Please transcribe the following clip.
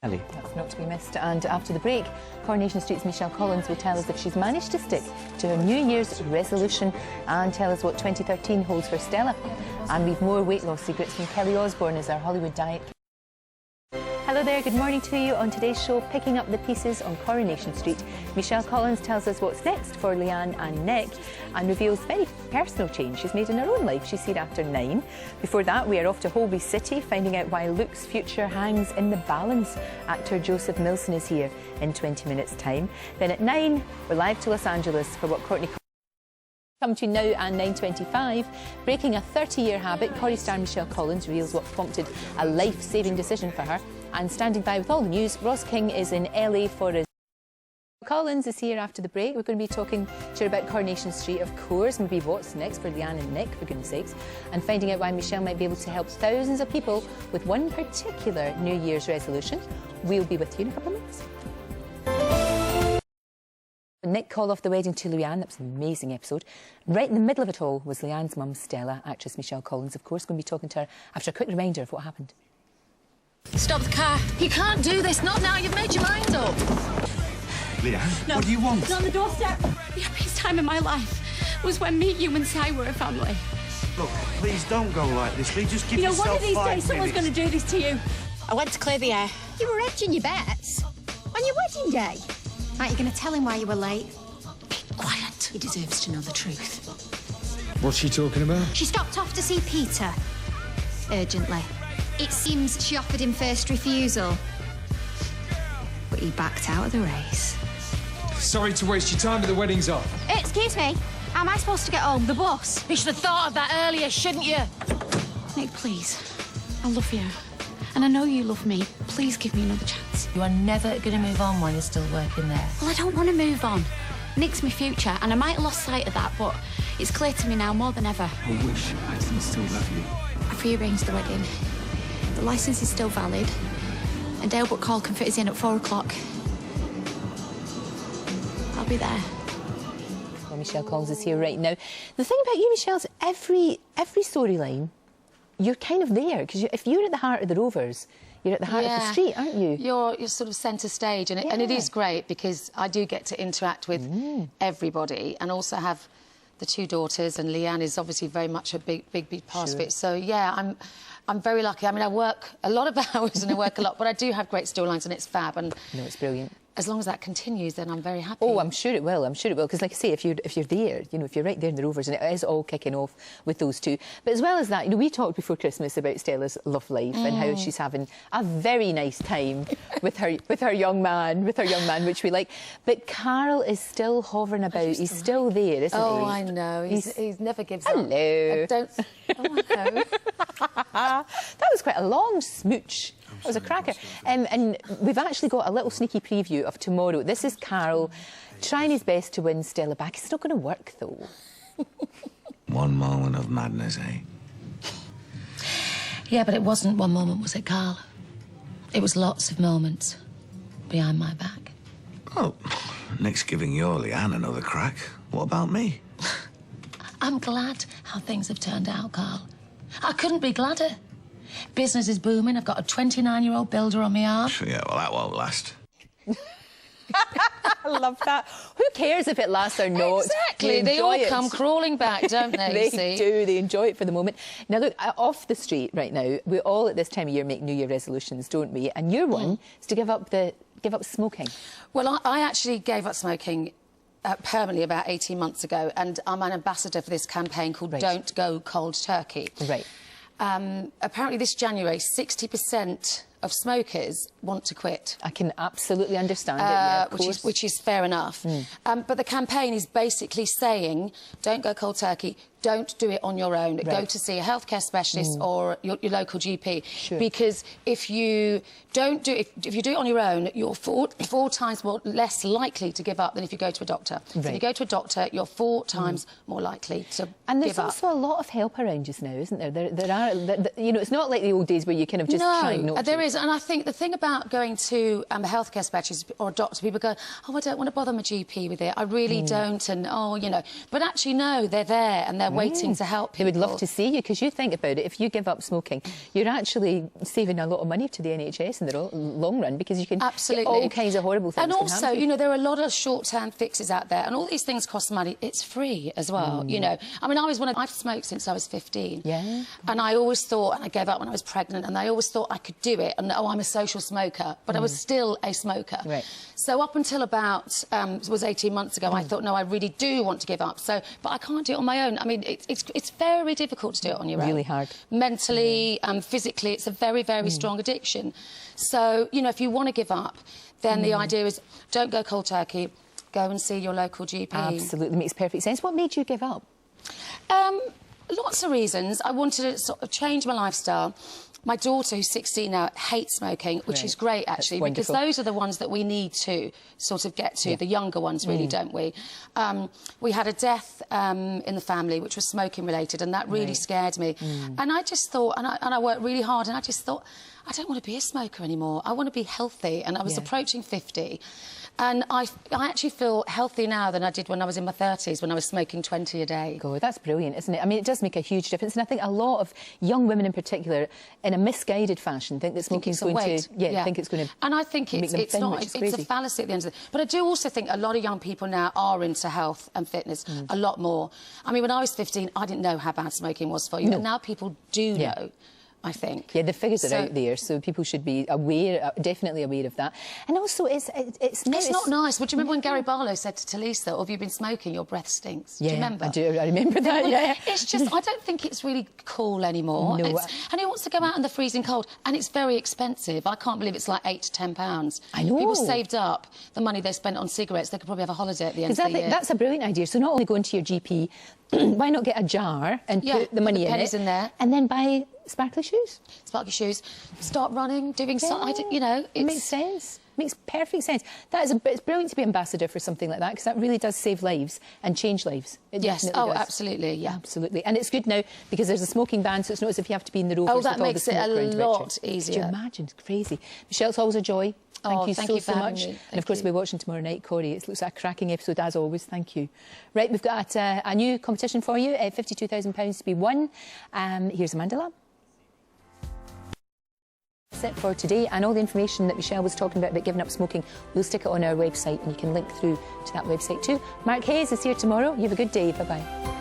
Ellie. That's not to be missed. And after the break, Coronation Street's Michelle Collins will tell us if she's managed to stick to her New Year's resolution and tell us what 2013 holds for Stella. And we've more weight loss secrets from Kelly Osbourne as our Hollywood diet. Hello there, good morning to you. On today's show, picking up the pieces on Coronation Street, Michelle Collins tells us what's next for Leanne and Nick and reveals very personal change she's made in her own life. She's here after 9. Before that, we are off to Holby City, finding out why Luke's future hangs in the balance. Actor Joseph Milson is here in 20 minutes' time. Then at 9, we're live to Los Angeles for what Courtney come to now and 9:25. Breaking a 30-year habit, Corrie star Michelle Collins reveals what prompted a life-saving decision for her. And standing by with all the news, Ross King is in LA for his... Collins is here after the break. We're going to be talking to her about Coronation Street, of course, maybe what's next for Leanne and Nick, for goodness sakes, and finding out why Michelle might be able to help thousands of people with one particular New Year's resolution. We'll be with you in a couple of minutes. Nick called off the wedding to Leanne. That was an amazing episode. Right in the middle of it all was Leanne's mum, Stella, actress Michelle Collins, of course. Going to be talking to her after a quick reminder of what happened. Stop the car. You can't do this. Not now. You've made your mind up. Leanne, no, what do you want? It's on the doorstep. The happiest time in my life was when me, you and Si were a family. Look, please don't go like this. Please just give yourself 5 minutes. One of these days someone's going to do this to you. I went to clear the air. You were hedging your bets on your wedding day. Aren't you going to tell him why you were late? Be quiet. He deserves to know the truth. What's she talking about? She stopped off to see Peter. Urgently. It seems she offered him first refusal. But he backed out of the race. Sorry to waste your time, but the wedding's off. Excuse me. How am I supposed to get home? The bus? You should have thought of that earlier, shouldn't you? Nick, please. I love you. And I know you love me. Please give me another chance. You are never going to move on while you're still working there. Well, I don't want to move on. Nick's my future, and I might have lost sight of that, but it's clear to me now more than ever. I wish I didn't still love you. I've rearranged the wedding. The licence is still valid, and Dale Book Hall can fit us in at 4 o'clock. I'll be there. Well, Michelle Collins is here right now. The thing about you, Michelle, is every storyline, you're kind of there, because if you're at the heart of the Rovers, you're at the heart of the street, aren't you? You're sort of centre stage, and it is great because I do get to interact with everybody, and also have the 2 daughters, and Leanne is obviously very much a big part of it. So yeah, I'm very lucky. I mean, I work a lot of hours and I work a lot, but I do have great storylines and it's fab. And no, it's brilliant. As long as that continues, then I'm very happy. Oh, I'm sure it will. I'm sure it will. Because, like I say, if you're there, you know, if you're right there in the Rovers, and it is all kicking off with those 2. But as well as that, you know, we talked before Christmas about Stella's love life and how she's having a very nice time with her young man, which we like. But Carl is still hovering about. He's still there, isn't he? Oh, I know. He never gives up. Hello. I don't. Oh, hello. That was quite a long smooch. That was a cracker. And we've actually got a little sneaky preview of tomorrow. This is Carl trying his best to win Stella back. It's not going to work, though. One moment of madness, eh? Yeah, but it wasn't one moment, was it, Carl? It was lots of moments behind my back. Oh, Nick's giving your Leanne another crack. What about me? I'm glad how things have turned out, Carl. I couldn't be gladder. Business is booming. I've got a 29-year-old builder on my arm. Yeah, well, that won't last. I love that. Who cares if it lasts or not? Exactly. They all come crawling back, don't they? They do. They enjoy it for the moment. Now, look, off the street right now, we all at this time of year make New Year resolutions, don't we? And your one is to give up smoking. Well, I actually gave up smoking permanently about 18 months ago, and I'm an ambassador for this campaign called Don't Go Cold Turkey. Right. Apparently this January, 60% of smokers want to quit. I can absolutely understand it, yeah, of course. Which is fair enough. But the campaign is basically saying, don't go cold turkey, don't do it on your own. Go to see a healthcare specialist or your local GP. Sure. Because if you don't do it, if you do it on your own, you're four times less likely to give up than if you go to a doctor. So if you go to a doctor, you're 4 times more likely to give up. And there's also a lot of help around just now, isn't there? There are, you know, it's not like the old days where you kind of just try not to. There is, and I think the thing about going to a healthcare specialist or a doctor, people go, oh, I don't want to bother my GP with it. I really don't, and, oh, you know. But actually, no, they're there and they're waiting to help people. They would love to see you, because you think about it, if you give up smoking, you're actually saving a lot of money to the NHS in the long run, because you can Absolutely. get all kinds of horrible things. And also, you know, there are a lot of short-term fixes out there, and all these things cost money. It's free as well, you know. I mean, I've smoked since I was 15. Yeah. And I always thought, and I gave up when I was pregnant, and I always thought I could do it, and I'm a social smoker, but I was still a smoker. Right. So up until about, it was 18 months ago, I thought, no, I really do want to give up. So, but I can't do it on my own. I mean, it's very difficult to do it on your own. Really hard. Mentally, physically, it's a very, very strong addiction. So, you know, if you want to give up, then the idea is don't go cold turkey, go and see your local GP. Absolutely, makes perfect sense. What made you give up? Lots of reasons. I wanted to sort of change my lifestyle. My daughter, who's 16 now, hates smoking, which is great, actually, because those are the ones that we need to sort of get to, the younger ones, really, don't we? We had a death in the family, which was smoking-related, and that really scared me. And I just thought, and I worked really hard, and I just thought, I don't want to be a smoker anymore. I want to be healthy, and I was approaching 50. And I actually feel healthier now than I did when I was in my 30s, when I was smoking 20 a day. God, that's brilliant, isn't it? I mean, it does make a huge difference. And I think a lot of young women in particular, in a misguided fashion, think that smoking is going to... Yeah, think it's going to... And I think it's not. It's a fallacy at the end of it. But I do also think a lot of young people now are into health and fitness a lot more. I mean, when I was 15, I didn't know how bad smoking was for you. But now people do know. I think. Yeah, the figures are out there, so people should be aware, definitely aware of that. And also, it's not nice. But do you remember when Gary Barlow said to Talisa, "Oh, have you been smoking? Your breath stinks." Yeah, do you remember? I do. I remember that. Yeah. It's just, I don't think it's really cool anymore. No. And he wants to go out in the freezing cold, and it's very expensive. I can't believe it's like £8 to £10. I know. People saved up the money they spent on cigarettes. They could probably have a holiday at the end of the year. That's a brilliant idea. So not only going to your GP, why not get a jar and put the money in there, and then buy sparkly shoes? Sparkly shoes. Start running, doing something. You know, it makes sense. Makes perfect sense. It's brilliant to be ambassador for something like that, because that really does save lives and change lives. Yes. Oh, does. Absolutely. Yeah. Absolutely. And it's good now because there's a smoking ban, so it's not as if you have to be in the rovers. Oh, that with all makes the it smoke a lot easier. Could you imagine? It's crazy. Michelle, it's always a joy. Thank you so much. And of course, we're watching tomorrow night, Corey. It looks like a cracking episode, as always. Thank you. Right, we've got a new competition for you, £52,000 to be won. Here's Amanda Lamb. That's it for today, and all the information that Michelle was talking about giving up smoking, we'll stick it on our website, and you can link through to that website too. Mark Hayes is here tomorrow. You have a good day. Bye-bye.